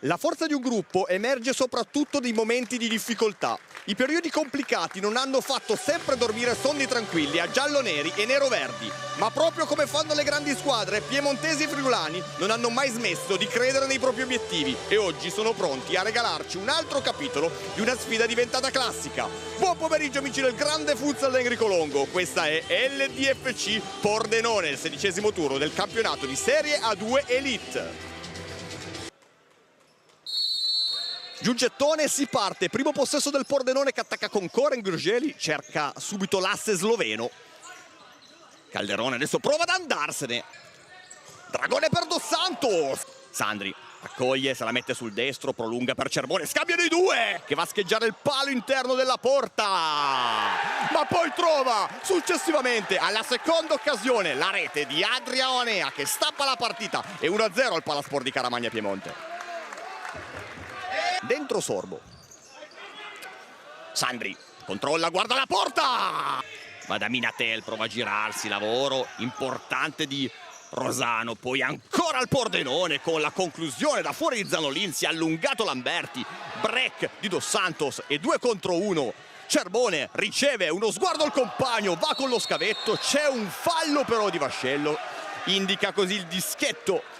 La forza di un gruppo emerge soprattutto nei momenti di difficoltà. I periodi complicati non hanno fatto sempre dormire sonni tranquilli a giallo-neri e nero-verdi, ma proprio come fanno le grandi squadre, piemontesi e friulani non hanno mai smesso di credere nei propri obiettivi e oggi sono pronti a regalarci un altro capitolo di una sfida diventata classica. Buon pomeriggio amici del grande futsal Enrico Longo, questa è LDFC Pordenone, il 16° turno del campionato di Serie A2 Elite. Giù gettone, si parte, primo possesso del Pordenone che attacca con Koren. Gurgeli cerca subito l'asse sloveno. Calderone adesso prova ad andarsene. Dragone per Dos Santos. Sandri accoglie, se la mette sul destro, prolunga per Cerbone, scambiano i due che va a scheggiare il palo interno della porta, ma poi trova successivamente alla seconda occasione la rete di Adria Oanea che stappa la partita e 1-0 al Palasport di Caramagna Piemonte. Dentro Sorbo. Sandri controlla, guarda la porta! Va da Minatel, prova a girarsi, lavoro importante di Rosano, poi ancora al Pordenone con la conclusione da fuori di Zanolin, si è allungato Lamberti, break di Dos Santos e 2 contro 1. Cerbone riceve uno sguardo al compagno, va con lo scavetto, c'è un fallo però di Vascello, indica così il dischetto.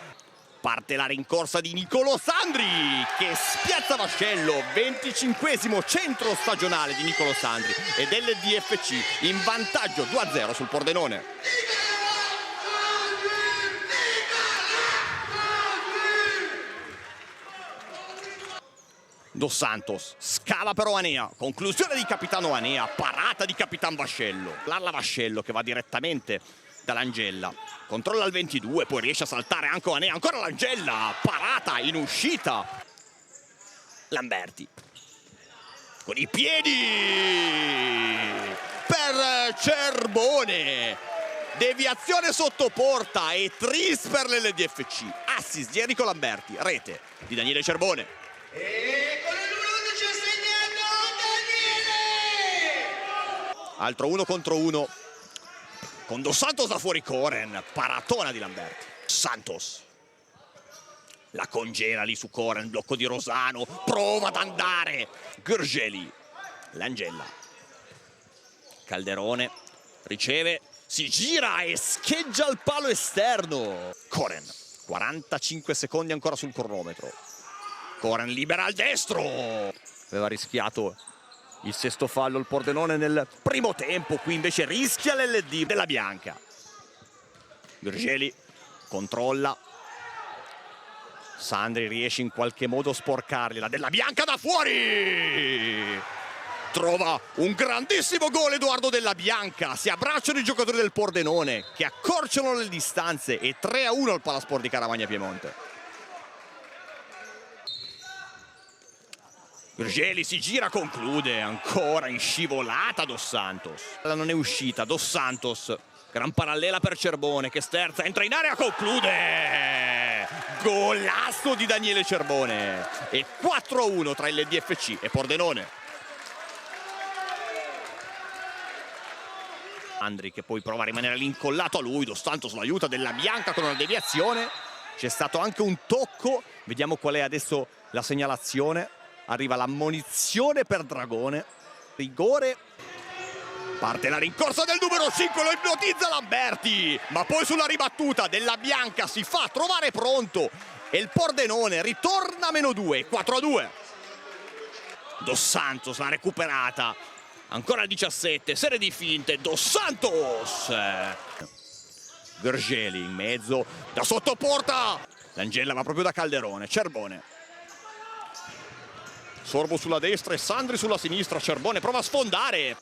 Parte la rincorsa di Nicolo Sandri che spiazza Vascello, 25° centro stagionale di Nicolo Sandri ed LDFC in vantaggio 2-0 sul Pordenone. Dos Santos scava per Oanea, conclusione di capitano Oanea, parata di capitan Vascello. Lalla Vascello che va direttamente dall'Angella, controlla il 22, poi riesce a saltare anche Oanea, ancora l'Angella, parata in uscita. Lamberti con i piedi per Cerbone, deviazione sotto porta e tris per l'LDFC. Assist di Enrico Lamberti, rete di Daniele Cerbone. E con il numero 11 segnando Daniele! Altro 1 contro 1 con Dos Santos da fuori. Koren, paratona di Lamberti. Santos la congela lì su Koren, blocco di Rosano, prova ad andare Gurgeli, l'Angella, Calderone riceve, si gira e scheggia il palo esterno. Koren, 45 secondi ancora sul cronometro. Koren libera al destro, aveva rischiato il 6° fallo il Pordenone nel primo tempo, qui invece rischia l'LD della Bianca. Gurgeli controlla, Sandri riesce in qualche modo a sporcarli, la della Bianca da fuori, trova un grandissimo gol Edoardo Della Bianca, si abbracciano i giocatori del Pordenone che accorciano le distanze e 3-1 al Palasport di Caramagna Piemonte. Gurgeli si gira, conclude, ancora in scivolata Dos Santos. Non è uscita, Dos Santos, gran parallela per Cerbone che sterza, entra in area, conclude! Golasso di Daniele Cerbone! E 4-1 tra LDFC e Pordenone. Andri che poi prova a rimanere l'incollato a lui, Dos Santos lo aiuta, Della Bianca con una deviazione. C'è stato anche un tocco, vediamo qual è adesso la segnalazione. Arriva l'ammonizione per Dragone, rigore, parte la rincorsa del numero 5, lo ipnotizza Lamberti, ma poi sulla ribattuta Della Bianca si fa trovare pronto e il Pordenone ritorna a -2, 4-2. Dos Santos l'ha recuperata, ancora il 17, serie di finte, Dos Santos! Gurgeli in mezzo, da sottoporta, l'Angella va proprio da Calderone, Cerbone. Sorbo sulla destra e Sandri sulla sinistra, Cerbone prova a sfondare.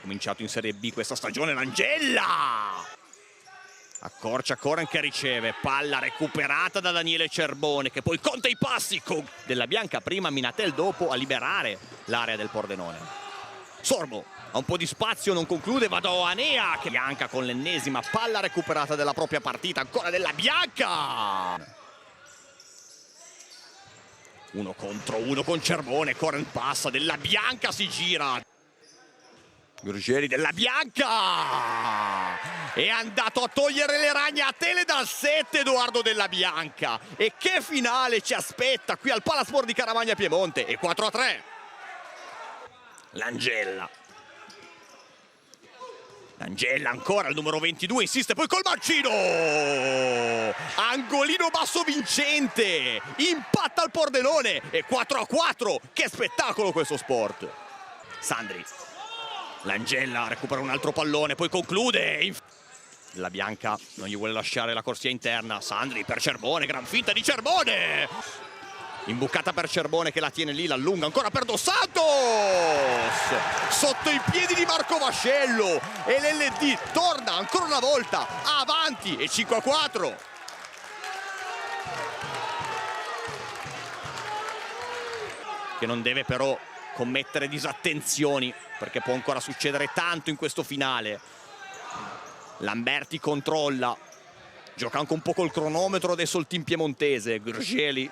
Cominciato in Serie B questa stagione l'Angella. Accorcia Koren che riceve, palla recuperata da Daniele Cerbone che poi conta i passi con Della Bianca prima, Minatel dopo a liberare l'area del Pordenone. Sorbo ha un po' di spazio, non conclude, va da Oanea che Bianca con l'ennesima palla recuperata della propria partita, ancora Della Bianca. 1 contro 1 con Cerbone, Koren passa, Della Bianca si gira. Gurgeli della Bianca! È andato a togliere le ragnatele dal 7 Edoardo Della Bianca. E che finale ci aspetta qui al Palasport di Caramagna Piemonte. E 4-3. Langella. Langella ancora, il numero 22, insiste poi col mancino! Angolino basso vincente! Impatta il Pordenone! E 4-4! Che spettacolo questo sport! Sandri. Langella recupera un altro pallone, poi conclude. La Bianca non gli vuole lasciare la corsia interna. Sandri per Cerbone, gran finta di Cerbone! Imbucata per Cerbone che la tiene lì, l'allunga ancora per Dos Santos! Sotto i piedi di Marco Vascello e l'LD torna ancora una volta avanti e 5-4. Che non deve però commettere disattenzioni perché può ancora succedere tanto in questo finale. Lamberti controlla, gioca anche un po' col cronometro adesso il team piemontese. Gurgeli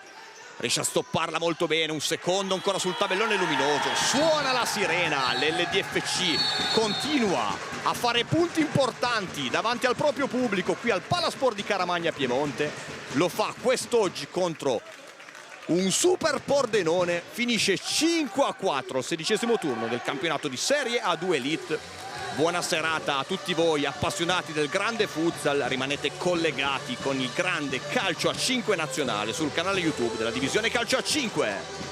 riesce a stopparla molto bene, un secondo ancora sul tabellone luminoso, suona la sirena, l'LDFC continua a fare punti importanti davanti al proprio pubblico qui al Palasport di Caramagna Piemonte, lo fa quest'oggi contro un super Pordenone, finisce 5-4 al 16° turno del campionato di Serie A2 Elite. Buona serata a tutti voi appassionati del grande futsal, rimanete collegati con il grande calcio a 5 nazionale sul canale YouTube della divisione calcio a 5.